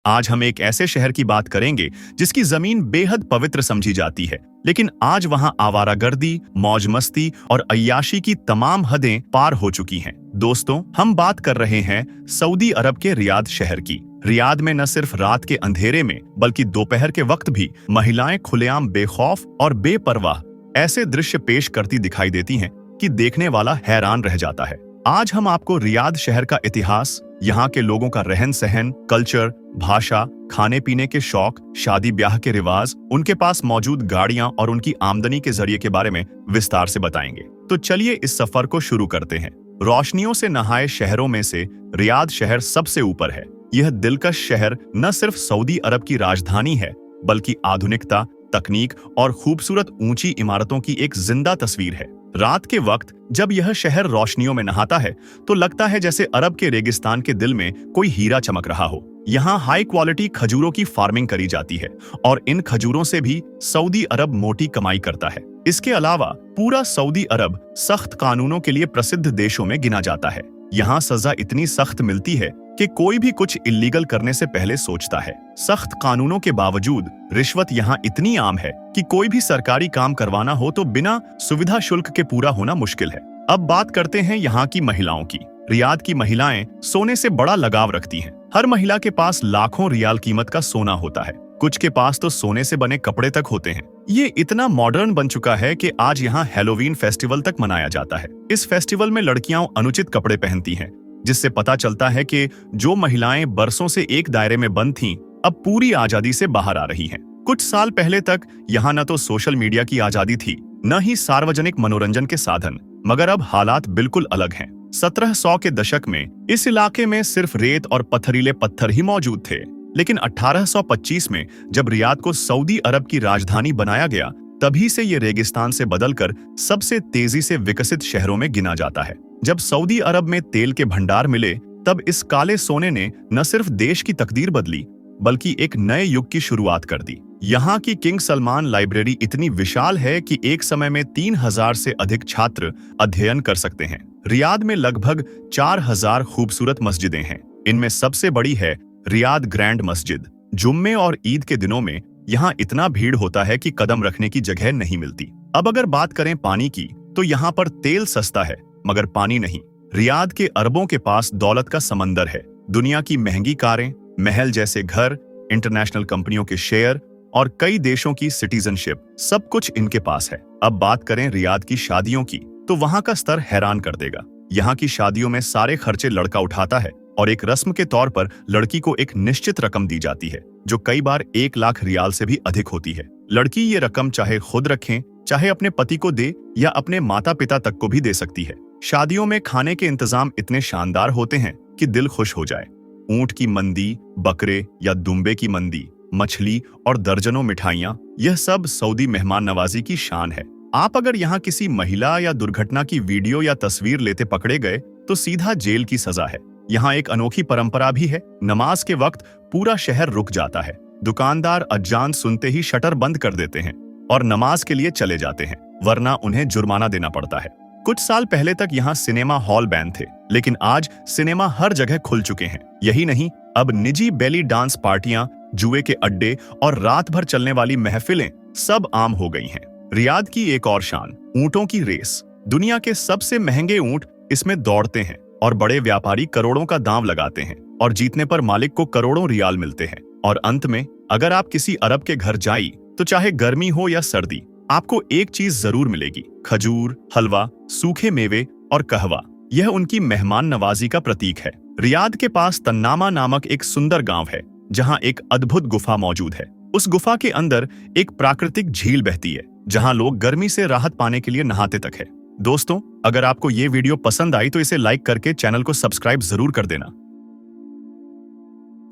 आज हम एक ऐसे शहर की बात करेंगे जिसकी जमीन बेहद पवित्र समझी जाती है, लेकिन आज वहां आवारागर्दी, मौज मस्ती और अय्याशी की तमाम हदें पार हो चुकी हैं। दोस्तों, हम बात कर रहे हैं सऊदी अरब के रियाद शहर की। रियाद में न सिर्फ रात के अंधेरे में बल्कि दोपहर के वक्त भी महिलाएं खुलेआम बेखौफ और बेपरवाह ऐसे दृश्य पेश करती दिखाई देती हैं कि देखने वाला हैरान रह जाता है। आज हम आपको रियाद शहर का इतिहास, यहाँ के लोगों का रहन सहन, कल्चर, भाषा, खाने पीने के शौक, शादी ब्याह के रिवाज, उनके पास मौजूद गाड़ियां और उनकी आमदनी के जरिए के बारे में विस्तार से बताएंगे। तो चलिए इस सफर को शुरू करते हैं। रोशनियों से नहाए शहरों में से रियाद शहर सबसे ऊपर है। यह दिलकश शहर न सिर्फ सऊदी अरब की राजधानी है, बल्कि आधुनिकता, तकनीक और खूबसूरत ऊंची इमारतों की एक जिंदा तस्वीर है। रात के वक्त जब यह शहर रोशनियों में नहाता है तो लगता है जैसे अरब के रेगिस्तान के दिल में कोई हीरा चमक रहा हो। यहाँ हाई क्वालिटी खजूरों की फार्मिंग करी जाती है और इन खजूरों से भी सऊदी अरब मोटी कमाई करता है। इसके अलावा पूरा सऊदी अरब सख्त कानूनों के लिए प्रसिद्ध देशों में गिना जाता है। यहाँ सजा इतनी सख्त मिलती है कि कोई भी कुछ इल्लीगल करने से पहले सोचता है। सख्त कानूनों के बावजूद रिश्वत यहाँ इतनी आम है कि कोई भी सरकारी काम करवाना हो तो बिना सुविधा शुल्क के पूरा होना मुश्किल है। अब बात करते हैं यहाँ की महिलाओं की। रियाद की महिलाएं सोने से बड़ा लगाव रखती हैं। हर महिला के पास लाखों रियाल कीमत का सोना होता है। कुछ के पास तो सोने से बने कपड़े तक होते हैं। ये इतना मॉडर्न बन चुका है कि आज यहाँ हैलोवीन फेस्टिवल तक मनाया जाता है। इस फेस्टिवल में लड़कियां अनुचित कपड़े पहनती हैं, जिससे पता चलता है कि जो महिलाएं बरसों से एक दायरे में बंद थीं, अब पूरी आजादी से बाहर आ रही हैं। कुछ साल पहले तक यहाँ न तो सोशल मीडिया की आजादी थी, न ही सार्वजनिक मनोरंजन के साधन, मगर अब हालात बिल्कुल अलग हैं। 1700 के दशक में इस इलाके में सिर्फ रेत और पत्थरीले पत्थर ही मौजूद थे, लेकिन 1825 में जब रियाद को सऊदी अरब की राजधानी बनाया गया, तभी से ये रेगिस्तान से बदलकर सबसे तेजी से विकसित शहरों में गिना जाता है। जब सऊदी अरब में तेल के भंडार मिले, तब इस काले सोने ने न सिर्फ देश की तकदीर बदली, बल्कि एक नए युग की शुरुआत कर दी। यहाँ की किंग सलमान लाइब्रेरी इतनी विशाल है कि एक समय में 3000 से अधिक छात्र अध्ययन कर सकते हैं। रियाद में लगभग 4000 खूबसूरत मस्जिदें हैं। इनमें सबसे बड़ी है रियाद ग्रैंड मस्जिद। जुम्मे और ईद के दिनों में यहाँ इतना भीड़ होता है कि कदम रखने की जगह नहीं मिलती। अब अगर बात करें पानी की, तो यहाँ पर तेल सस्ता है मगर पानी नहीं। रियाद के अरबों के पास दौलत का समंदर है। दुनिया की महंगी कारें, महल जैसे घर, इंटरनेशनल कंपनियों के शेयर और कई देशों की सिटीजनशिप, सब कुछ इनके पास है। अब बात करें रियाद की शादियों की, तो वहाँ का स्तर हैरान कर देगा। यहाँ की शादियों में सारे खर्चे लड़का उठाता है और एक रस्म के तौर पर लड़की को एक निश्चित रकम दी जाती है, जो कई बार 1 लाख रियाल से भी अधिक होती है। लड़की ये रकम चाहे खुद रखें, चाहे अपने पति को दे या अपने माता पिता तक को भी दे सकती है। शादियों में खाने के इंतजाम इतने शानदार होते हैं कि दिल खुश हो जाए। ऊंट की मंदी, बकरे या दुम्बे की मंदी, मछली और दर्जनों मिठाइयाँ, यह सब सऊदी मेहमान नवाजी की शान है। आप अगर यहाँ किसी महिला या दुर्घटना की वीडियो या तस्वीर लेते पकड़े गए तो सीधा जेल की सजा है। यहाँ एक अनोखी परंपरा भी है। नमाज के वक्त पूरा शहर रुक जाता है। दुकानदार अजान सुनते ही शटर बंद कर देते हैं और नमाज के लिए चले जाते हैं, वरना उन्हें जुर्माना देना पड़ता है। कुछ साल पहले तक यहाँ सिनेमा हॉल बैन थे, लेकिन आज सिनेमा हर जगह खुल चुके हैं। यही नहीं, अब निजी बेली डांस पार्टियां, जुए के अड्डे और रात भर चलने वाली महफिलें सब आम हो गई हैं। रियाद की एक और शान, ऊंटों की रेस। दुनिया के सबसे महंगे ऊंट इसमें दौड़ते हैं और बड़े व्यापारी करोड़ों का दांव लगाते हैं और जीतने पर मालिक को करोड़ों रियाल मिलते हैं। और अंत में अगर आप किसी अरब के घर जाई, तो चाहे गर्मी हो या सर्दी, आपको एक चीज जरूर मिलेगी: खजूर, हलवा, सूखे मेवे और कहवा। यह उनकी मेहमान नवाजी का प्रतीक है। रियाद के पास तन्नामा नामक एक सुंदर गांव है, जहां एक अद्भुत गुफा मौजूद है। उस गुफा के अंदर एक प्राकृतिक झील बहती है, जहां लोग गर्मी से राहत पाने के लिए नहाते तक है। दोस्तों, अगर आपको ये वीडियो पसंद आई तो इसे लाइक करके चैनल को सब्सक्राइब जरूर कर देना।